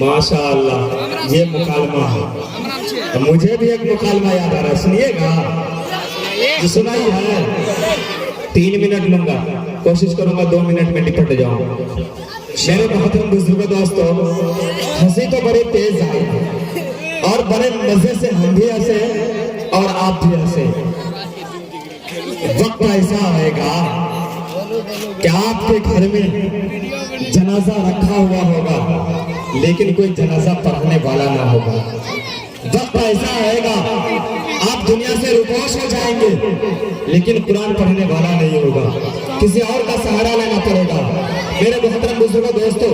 माशाअल्लाह, ये मुकालमा है। मुझे भी एक मुकालमा याद आ रहा है, सुनिएगा। जो सुनाई है 3 मिनट लूंगा, कोशिश करूंगा 2 मिनट में निपट जाऊं। मेरे मोहतरम बुजुर्ग दोस्तों, हंसी तो बड़ी तेज आई और बड़े मजे से हम भी हंसे और आप भी हंसे। वक्त ऐसा आएगा कि आपके घर में जनाजा रखा हुआ होगा लेकिन कोई जनाजा पढ़ने वाला ना होगा। वक्त ऐसा आएगा आप दुनिया से रुपोश हो जाएंगे लेकिन कुरान पढ़ने वाला नहीं होगा, किसी और का सहारा लेना पड़ेगा। मेरे मोहतरम बुजुर्गों दोस्तों,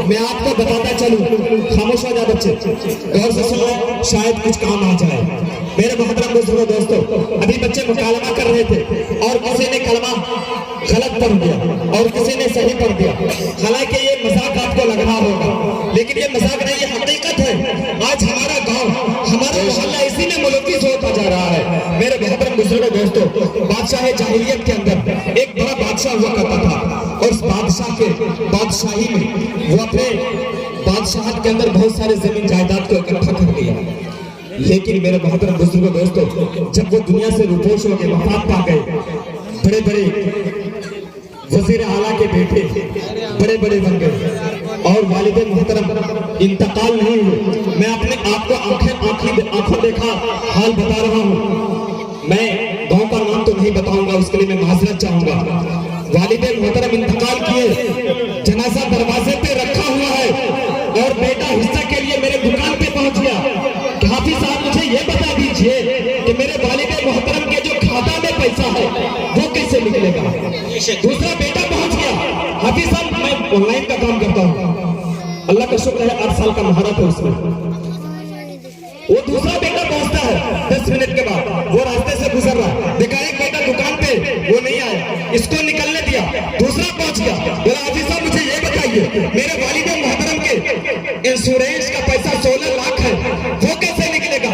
मैं आपको बताता चलूं, खामोश हो जाए बच्चे, गौर से सुनो, शायद कुछ काम आ जाए। मेरे मोहतरम बुजुर्गों दोस्तों, अभी बच्चे मुकालमा कर रहे थे और किसी ने कलमा गलत पढ़ दिया और किसी ने सही पढ़ दिया। हालांकि ये मजाक आपको लग रहा होगा लेकिन ये मजाक नहीं, ये हकीकत है। आज हमारा गांव, हमारा मोहल्ला इसी में मुलव्विस होता जा रहा है। मेरे मोहतरम बुजुर्गों दोस्तों, बादशाह जाहिलियत के अंदर एक बड़ा बादशाह हुआ करता था और उस बादशाह के बादशाही में वो अपने बादशाहत के अंदर बहुत सारे जमीन जायदाद को इकट्ठा कर लिया। लेकिन मेरे मोहतरम बुजुर्गों दोस्तों, जब वो दुनिया से रुपोश हो गए, वफात पा गए, बड़े बड़े वजीर आला के बेटे बड़े बड़े बन गए और वालिद मोहतरम इंतकाल नहीं हुए। मैं अपने आप को आंखों देखा हाल बता रहा हूँ। मैं गांव का नाम तो नहीं बताऊंगा, उसके लिए मैं माजरत चाहूंगा। वालिद मोहतरम इंतकाल किए, जनाजा दरवाजे पे रखा हुआ है और बेटा हिस्सा के लिए मेरे दुकान पे पहुंच गया कि हाफिज साहब मुझे ये बता दीजिए कि मेरे वालिद मोहतरम के जो खाता में पैसा है वो कैसे निकलेगा। दूसरा बेटा पहुंच गया, हाफिज साहब मैं ऑनलाइन का काम करता हूँ, अल्लाह का शुक्र है 8 साल का महारत है उसमें। वो दूसरा बेटा पहुंचता है 10 मिनट के बाद, वो रास्ते से गुजर रहा है, देखा एक बेटा दुकान पे वो नहीं आया, इसको निकलने दिया। दूसरा पहुंच गया, बोला हाफिज साहब मुझे ये बताइए मेरे वालिद मोहतरम के इंश्योरेंस का पैसा 16 लाख है, वो कैसे निकलेगा।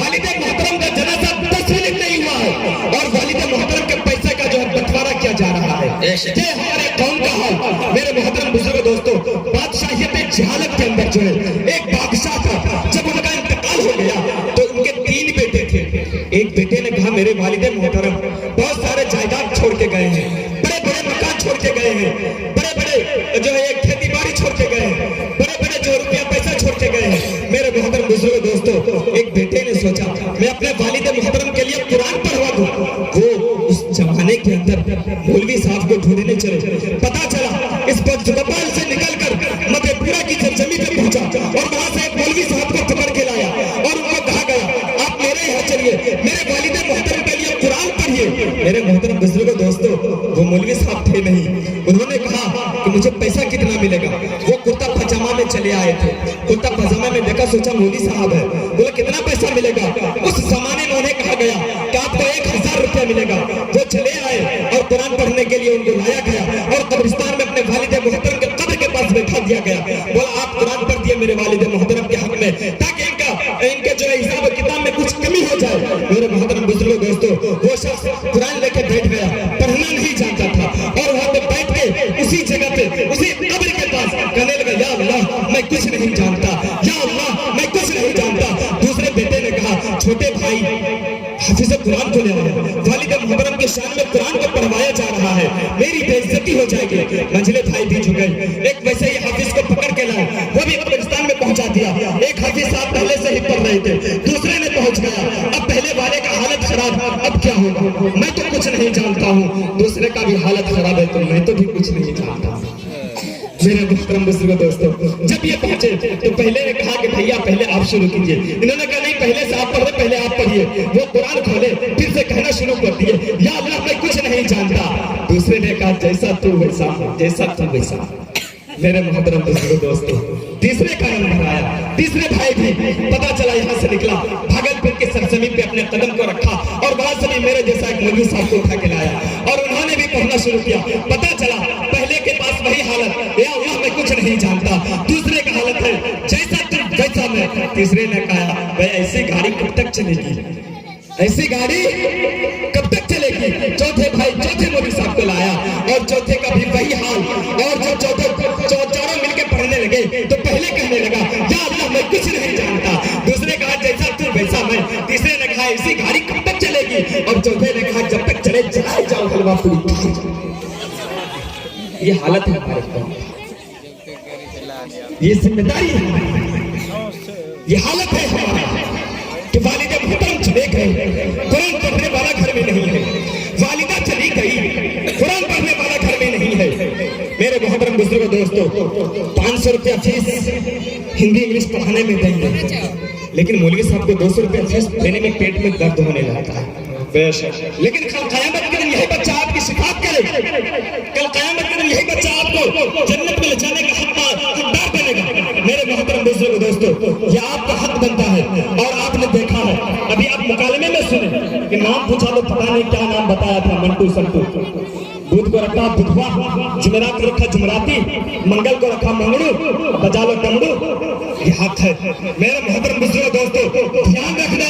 वालिद मोहतरम का जनाजा 10 मिनट नहीं हुआ है और वालिद मोहतरम के पैसे का जो है बंटवारा किया जा रहा है। ये हमारे कौम का हाल। मेरे मोहतरम बुजुर्ग दोस्तों, बादशाहियत जहालत के अंदर जो है एक बादशाह था, जब उनका इंतकाल हो गया तो उनके 3 बेटे थे। एक बेटे ने कहा मेरे वालिद मोहतरम बहुत सारे जायदाद छोड़ के गए हैं, बड़े बड़े मकान छोड़ के गए हैं, बड़े बड़े जो है खेती बाड़ी छोड़ के गए हैं, बड़े बड़े जो रुपया पैसा छोड़ के गए हैं। मेरे मोहतरम बुजुर्ग दोस्तों, एक बेटे ने सोचा मैं अपने वालिद मोहतरम के लिए कुरान पढ़वा दूं। वो उस जमाने के अंदर मौलवी साहब को ढूंढने चले, पता चला इस बदजुबान से निकलकर मधेपुरा की जमी पे पहुंचा और वहां से एक मौलवी साहब को पकड़ के लाया और उनको कहा गया आप मेरे यहाँ चलिए, मेरे वालिद मोहतरम के लिए कुरान पढ़िए। मेरे मोहतरम बुजुर्गों दोस्तों, वो मौलवी साहब थे नहीं, उन्होंने कहा कि मुझे पैसा कितना मिलेगा। वो कुर्ता पजामा में चले आए थे, कुर्ता पजामा में देखा, सोचा मौलवी साहब है, बोले कितना पैसा मिलेगा। उस जमाने में उन्हें कहा गया कि आपको 1000 रुपया मिलेगा। वो चले आए और कुरान पढ़ने के लिए उनको लाया गया और कब्रिस्तान में अपने वालिद मोहतरम के कब्र के पास बैठा दिया गया। बोला आप कुरान पढ़ दिए मेरे वालिद मोहतरम के हक में, ताकि इनके जो है हिसाब किताब में कुछ कमी हो जाए। मेरे मोहतरम बुजुर्गों दोस्तों, वो शख्स कुरान लेके बैठ गया, पढ़ना नहीं जानता था और वहां पे बैठ के उसी जगह पे उसी कब्र के पास कहने लगा या अल्लाह मैं कुछ नहीं जानता, या अल्लाह मैं कुछ नहीं जानता। दूसरे बेटे ने कहा छोटे भाई हाफिज कुरान को ले आया, वालिद मोहतरम के शान में कुरान को पढ़वाया जा रहा है, मेरी बेइज्जती हो जाएगी। मंझले भाई भी झुक गए, एक वैसे ही हाफिज को पकड़ के लाए, वो भी कब्रिस्तान में पहुंचा दिया। एक हाफिज साहब पहले से ही पढ़ रहे थे, दूसरे ने पहुंच गया, अब पहले वाले का हालत खराब, अब क्या होगा, मैं तो कुछ नहीं जानता हूँ, दूसरे का भी हालत खराब है तो मैं तो भी कुछ नहीं जानता। मेरे मोहतरम बुजुर्गों दोस्तों, जब ये पहुंचे तो पहले ने कहा कि भैया पहले आप शुरू कीजिए। इन्होंने कहा नहीं पहले से आप पढ़ रहे, पहले आप पढ़िए। वो कुरान खोले, फिर से कहना शुरू कर दिए या अल्लाह मैं कुछ नहीं जानता। दूसरे ने कहा जैसा तू वैसा, जैसा तू वैसा। मेरे मोहतरम बुजुर्गों दोस्तों, तीसरे का नंबर आया, तीसरे भाई भी पता चला यहाँ से निकला, भागलपुर के सरजमी पे अपने कदम को रखा और वहां से भी मेरे जैसा एक मौलवी साहब को उठा के लाया और उन्होंने भी पढ़ना शुरू किया। पता चला पहले के पास वही हालत, या अल्लाह मैं कुछ नहीं जानता। दूसरे का हालत है जैसा तू वैसा मैं। तीसरे ने कहा भाई ऐसी गाड़ी कब तक चलेगी, ऐसी गाड़ी कब तक चलेगी। चौथे भाई चौथे मौलवी साहब को लाया और चौथे का भी वही हाल, और जब चारों मिलकर पढ़ने लगे तो पहले कहने लगा या मरवा पूरी। ये हालत है हमारे पास, ये जिम्मेदारी है हमारी, ये हालत है हमारी कि वालिदा मोहतरम चले गए, कुरान पढ़ने वाला घर में नहीं है। वालिदा चली गई, कुरान पढ़ने वाला घर में नहीं है। मेरे मोहतरम बुजुर्ग दोस्तों, 500 रुपया फीस हिंदी इंग्लिश पढ़ाने में देंगे, लेकिन मौलवी साहब को 200 रुपया फीस देने में पेट में दर्द होने लगता है। लेकिन कल क़यामत के दिन यही बच्चा आपकी शिफात करे, कल क़यामत के दिन यही बच्चा आपको जन्नत में ले जाने का हकदार बनेगा। मेरे मोहतरम बुजुर्ग दोस्तों, ये आपका हक बनता है। और आपने देखा है, अभी आप मुकालमे में सुने कि नाम पूछा तो पता नहीं क्या नाम बताया था, मंटू संटू। बुध को रखा बुधवा, जुमेरात को रखा जुमराती, मंगल को रखा मंगड़ू, बजा लो डमड़ू। ये हक है। मेरे मोहतरम बुजुर्ग दोस्तों, ध्यान रखना,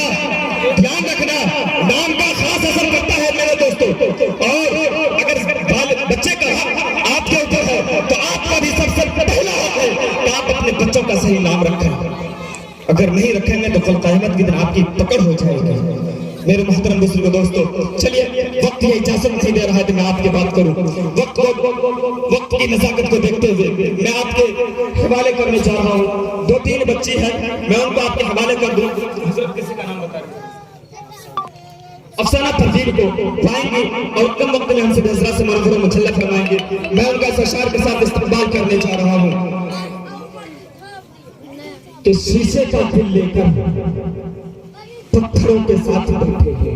ध्यान रखना, नाम का खास असर करता है मेरे दोस्तों। और अगर बच्चे का हक आपके ऊपर है तो आपका भी सबसे पहला हक है कि आप अपने बच्चों का सही नाम रखें। अगर नहीं रखेंगे तो कल क़यामत के दिन आपकी पकड़ हो जाएगी। मेरे मोहतरम बुजुर्ग दोस्तों, चलिए, वक्त ये इजाजत नहीं दे रहा है कि मैं आपकी बात करूं। वक्त की नज़ाकत को देखते हुए मैं आपके हवाले करने जा रहा हूं। 2-3 बच्ची हैं, मैं उनको आपके हवाले कर दूं। हज़रत किसी का नाम बता रहे हैं, अफसाना परवीन को पाएंगे और कम वक्त में हमसे हज़रत से मरहबा मुझल्ला फरमाएंगे। मैं उनका सरशार के साथ इस्तकबाल करने जा रहा हूं कि शीशे का दिल लेकर पत्थरों के साथ बैठे हैं।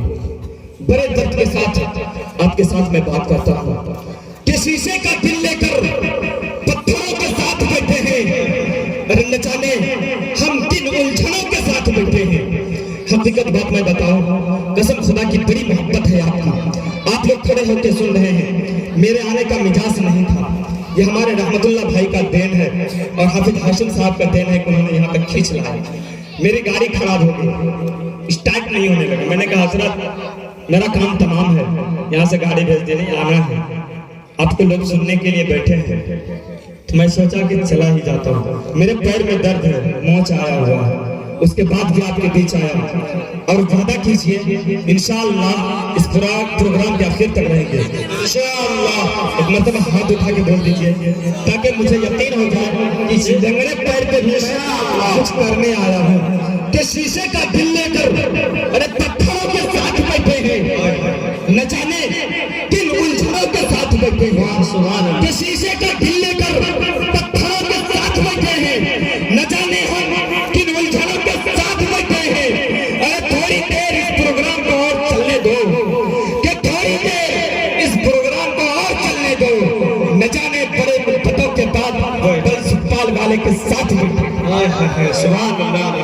बड़े दर्द के साथ आपके साथ मैं बात करता हूं कि शीशे का दिल लेकर पत्थरों के साथ बैठे हैं। अरे न जाने हम किन उलझनों के साथ बैठे हैं। हकीकत बात मैं बताऊं, कसम खुदा की बड़ी मोहब्बत है आपकी। आप लोग खड़े होकर सुन रहे हैं, मेरे आने का मिजाज नहीं था। ये हमारे रहमतुल्लाह भाई का देन है और हाफिज हाशिम साहब का देन है कि उन्होंने यहाँ तक खींच लाया। मेरी गाड़ी खराब हो गई, स्टार्ट नहीं होने लगा। मैंने कहा हज़रत मेरा काम तमाम है, यहाँ से गाड़ी भेज देनी, आना है। आपको लोग सुनने के लिए बैठे हैं, तो मैं सोचा कि चला ही जाता हूँ। मेरे पैर में दर्द है, मोच आया हुआ है, उसके बाद भी आपके बीच आया। और वादा कीजिए इंशाअल्लाह इस पूरा प्रोग्राम के आखिर तक रहेंगे इंशाअल्लाह। एक मरतबा हाथ उठा के बोल दीजिए ताकि मुझे यकीन हो जाए कि इस लंगड़े पैर पे भी कुछ करने आया हूँ। कि शीशे का दिल लेकर अरे पत्थरों के साथ बैठे हैं, न जाने किन उलझनों के साथ बैठे हैं। कि शीशे का दिल लेकर पत्थरों के साथ बैठे हैं, न जाने हम किन उलझनों के साथ बैठे हैं। अरे थोड़ी देर इस प्रोग्राम को और चलने दो, कि थोड़ी देर इस प्रोग्राम को और चलने दो। न जाने बड़े मुद्दतों के बाद बल सुखपाल वाले के साथ बैठे। सुभान अल्लाह।